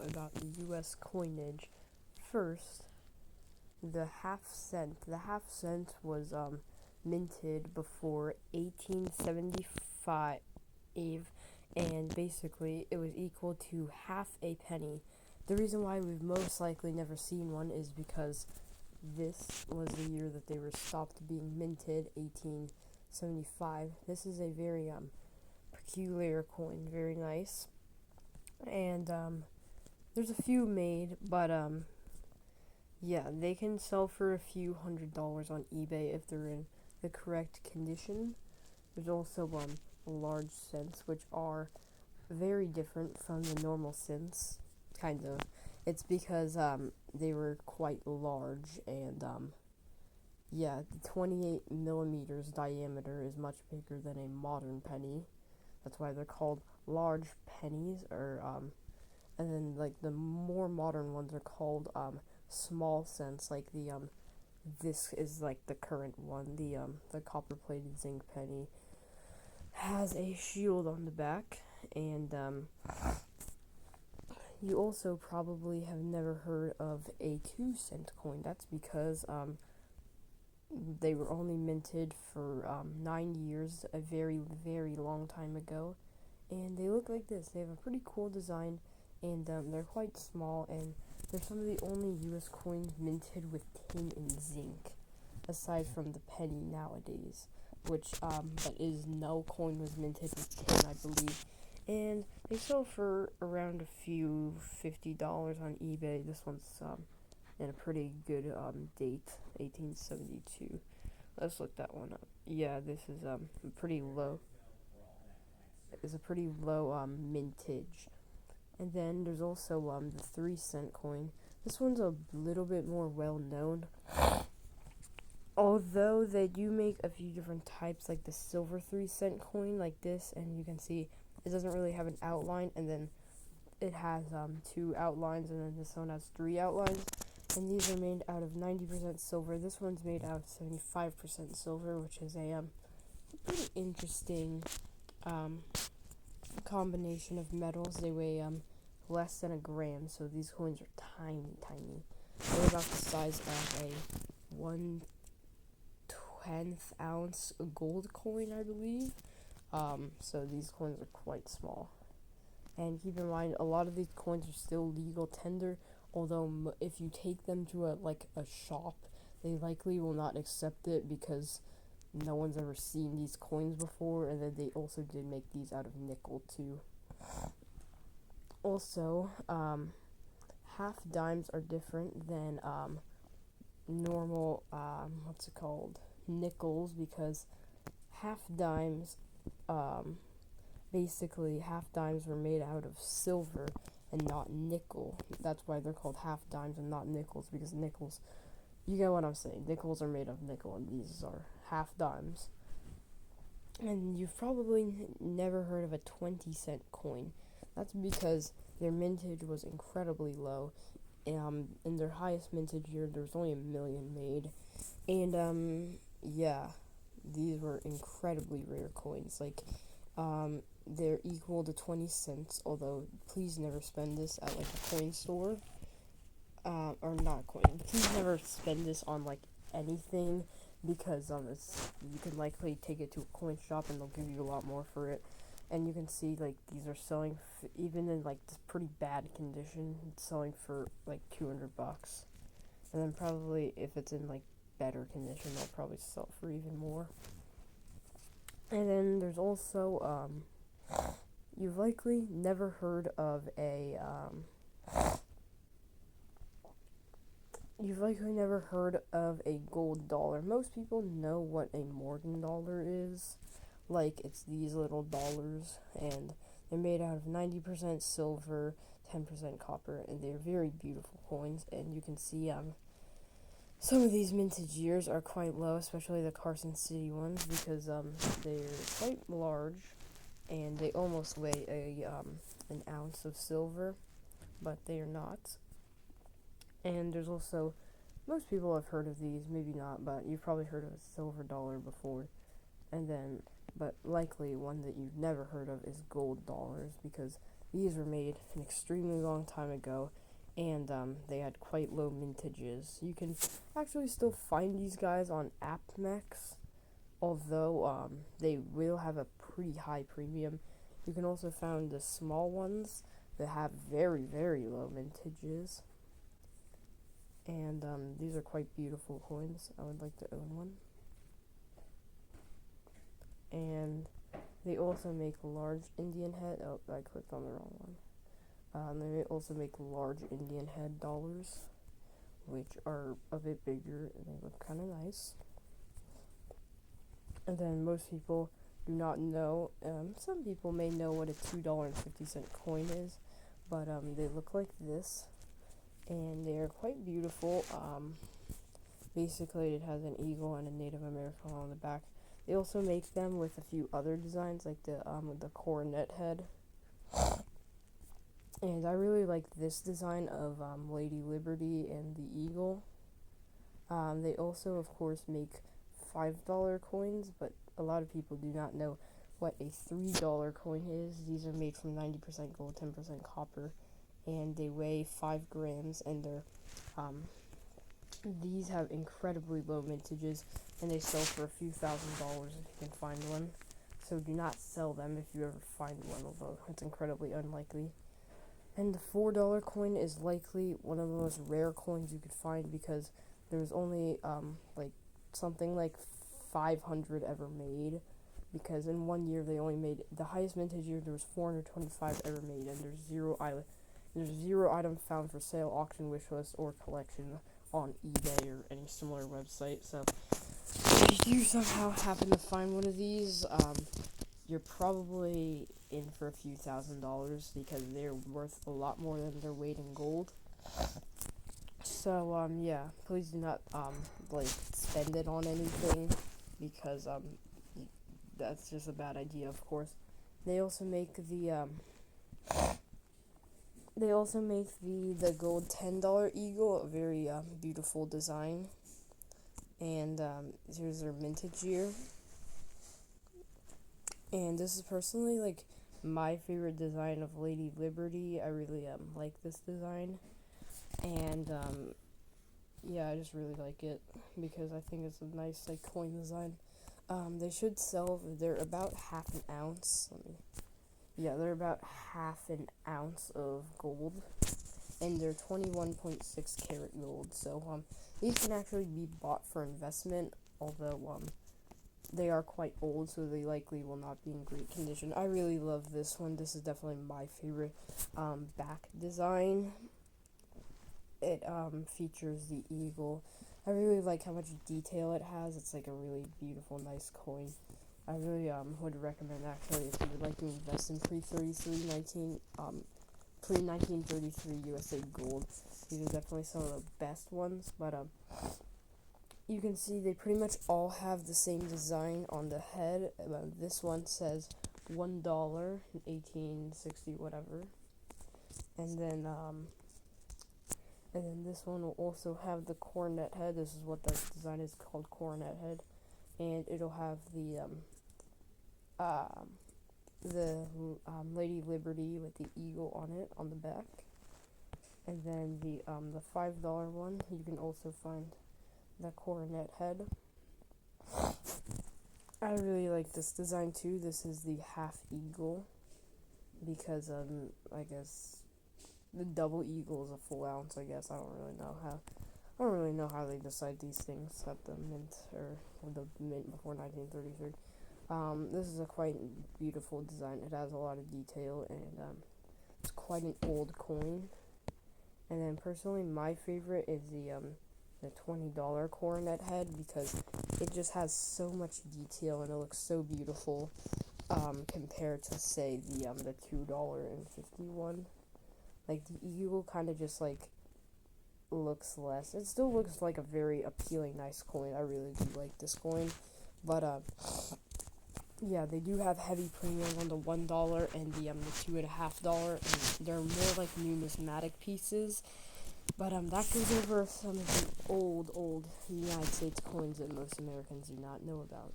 about U.S. coinage. First, the half cent. The half cent was minted before 1875, and basically it was equal to half a penny. The reason why we've most likely never seen one is because this was the year that they were stopped being minted, 1875. This is a very peculiar coin, very nice. And there's a few made, but yeah, they can sell for a few $100s on eBay if they're in the correct condition. There's also large cents, which are very different from the normal cents, kind of. It's because they were quite large, and yeah, the 28 millimeters diameter is much bigger than a modern penny. That's why they're called large pennies, or and then like the more modern ones are called small cents. Like this is like the current one, the copper plated zinc penny has a shield on the back, and you also probably have never heard of a 2-cent coin. That's because they were only minted for 9 years, a very, very long time ago. And they look like this. They have a pretty cool design, and they're quite small, and they're some of the only U.S. coins minted with tin and zinc, aside from the penny nowadays, which, but is no coin was minted with tin, I believe. And they sell for around a few $50 on eBay. This one's in a pretty good date, 1872. Let's look that one up. Yeah, this is pretty low. It's a pretty low mintage. And then there's also the 3-cent coin. This one's a little bit more well known. Although they do make a few different types, like the silver 3-cent coin, like this, and you can see it doesn't really have an outline, and then it has 2 outlines, and then this one has 3 outlines. And these are made out of 90% silver. This one's made out of 75% silver, which is a pretty interesting combination of metals. They weigh less than a gram, so these coins are tiny, tiny. They're about the size of a 1/10 ounce gold coin, I believe. So these coins are quite small. And keep in mind, a lot of these coins are still legal tender, although if you take them to a shop, they likely will not accept it because no one's ever seen these coins before, and then they also did make these out of nickel too. Also, half dimes are different than normal, nickels, because half dimes, basically half dimes were made out of silver and not nickel. That's why they're called half dimes and not nickels, because nickels, you get what I'm saying, nickels are made of nickel and these are half dimes. And you've probably never heard of a 20-cent coin. That's because their mintage was incredibly low. In their highest mintage year, there was only 1 million made. And yeah, these were incredibly rare coins. Like, they're equal to 20 cents, although please never spend this at like a coin store. Or not coin. Please never spend this on like anything, because you can likely take it to a coin shop and they'll give you a lot more for it. And you can see like these are selling even in like this pretty bad condition, it's selling for like $200. And then probably if it's in like better condition, they'll probably sell for even more. And then there's also you've likely never heard of a gold dollar. Most people know what a Morgan dollar is. Like, it's these little dollars, and they're made out of 90% silver, 10% copper, and they're very beautiful coins. And you can see some of these mintage years are quite low, especially the Carson City ones, because they're quite large, and they almost weigh an ounce of silver, but they are not. And there's also, most people have heard of these, maybe not, but you've probably heard of a silver dollar before. And then, but likely one that you've never heard of is gold dollars, because these were made an extremely long time ago, and they had quite low mintages. You can actually still find these guys on AppMex, although they will have a pretty high premium. You can also find the small ones that have very, very low mintages. And these are quite beautiful coins. I would like to own one. And they also make large Indian head. Oh, I clicked on the wrong one. They also make large Indian head dollars, which are a bit bigger and they look kind of nice. And then most people do not know. Some people may know what a $2.50 coin is, but they look like this, and they are quite beautiful. Basically, it has an eagle and a Native American on the back. They also make them with a few other designs, like the coronet head. And I really like this design of Lady Liberty and the eagle. They also, of course, make $5 coins, but a lot of people do not know what a $3 coin is. These are made from 90% gold, 10% copper, and they weigh 5 grams, and they're these have incredibly low mintages, and they sell for a few $1,000s if you can find one. So do not sell them if you ever find one, although it's incredibly unlikely. And the $4 coin is likely one of the most rare coins you could find, because there's only something like 500 ever made, because in 1 year they only made, the highest mintage year there was 425 ever made, and there's zero item found for sale, auction, wish list, or collection on eBay or any similar website. So if you somehow happen to find one of these, you're probably in for a few $1,000s, because they're worth a lot more than their weight in gold. So yeah, please do not spend it on anything, because that's just a bad idea, of course. They also make the gold $10 eagle, a very beautiful design. And here's their mintage year. And this is personally my favorite design of Lady Liberty. I really like this design. And yeah, I just really like it because I think it's a nice coin design. They should sell, they're about half an ounce. They're about half an ounce of gold, and they're 21.6 karat gold. So these can actually be bought for investment, although they are quite old, so they likely will not be in great condition. I really love this one. This is definitely my favorite back design. It features the eagle. I really like how much detail it has. It's like a really beautiful, nice coin. I really would recommend, actually, if you would like to invest in pre-1933 USA gold. These are definitely some of the best ones, but you can see they pretty much all have the same design on the head. This one says $1 in 1860 whatever, and then this one will also have the coronet head. This is what the design is called, coronet head, and it'll have the Lady Liberty with the eagle on it on the back. And then the $5 one, you can also find the coronet head. I really like this design too. This is the half eagle, because I guess the double eagle is a full ounce. I guess I don't really know how they decide these things at the mint, or the mint before 1933. This is a quite beautiful design. It has a lot of detail, and it's quite an old coin. And then personally, my favorite is the $20 coronet head, because it just has so much detail and it looks so beautiful compared to, say, the $2.51. The eagle kind of just looks less. It still looks like a very appealing, nice coin. I really do like this coin, but yeah, they do have heavy premium on the $1 and the $2.50, and they're more like numismatic pieces. But that goes over some of the old United States coins that most Americans do not know about.